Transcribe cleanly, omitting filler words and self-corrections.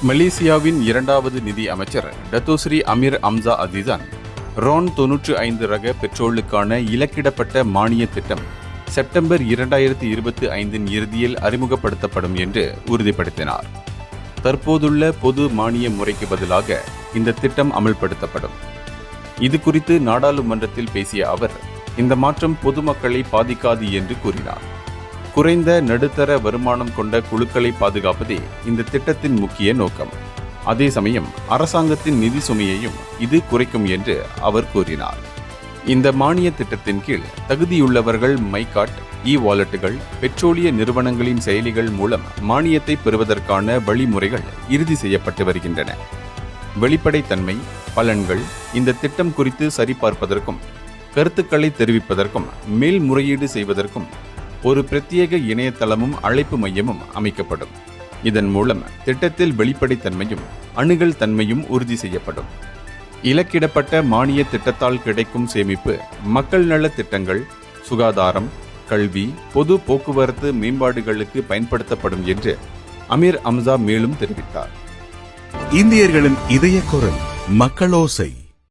மலேசியாவின் இரண்டாவது நிதி அமைச்சர் Datuk Seri Amir Amsa Azizan Ron 95 ரக பெட்ரோலுக்கான இலக்கிடப்பட்ட மானிய திட்டம் செப்டம்பர் 2025 இறுதியில் அறிமுகப்படுத்தப்படும் என்று உறுதிப்படுத்தினார். தற்போதுள்ள பொது மானிய முறைக்கு பதிலாக இந்த திட்டம் அமல்படுத்தப்படும். இது குறித்து நாடாளுமன்றத்தில் பேசிய அவர், இந்த மாற்றம் பொதுமக்களை பாதிக்காது என்று கூறினார். குறைந்த நடுத்தர வருமானம் கொண்ட குழுக்களை பாதுகாப்பதே இந்த திட்டத்தின் முக்கிய நோக்கம். அதே சமயம் அரசாங்கத்தின் நிதி சுமையையும் இது குறைக்கும் என்று அவர் கூறினார். இந்த மானிய திட்டத்தின் கீழ் தகுதியுள்ளவர்கள் மைகாட், வாலெட்டுகள், பெட்ரோலிய நிறுவனங்களின் செயலிகள் மூலம் மானியத்தை பெறுவதற்கான வழிமுறைகள் இறுதி செய்யப்பட்டு வருகின்றன. வெளிப்படைத்தன்மை, பலன்கள், இந்த திட்டம் குறித்து சரிபார்ப்பதற்கும் கருத்துக்களை தெரிவிப்பதற்கும் மேல்முறையீடு செய்வதற்கும் ஒரு பிரத்யேக இணையதளமும் அழைப்பு மையமும் அமைக்கப்படும். இதன் மூலம் திட்டத்தில் வெளிப்படைத்தன்மையும் அணுகல் தன்மையும் உறுதி செய்யப்படும். இலக்கிடப்பட்ட மானிய திட்டத்தால் கிடைக்கும் சேமிப்பு மக்கள் நல திட்டங்கள், சுகாதாரம், கல்வி, பொது போக்குவரத்து மேம்பாடுகளுக்கு பயன்படுத்தப்படும் என்று அமீர் அம்சா மேலும் தெரிவித்தார். இந்தியர்களின் இதய குரல் மக்களோசை.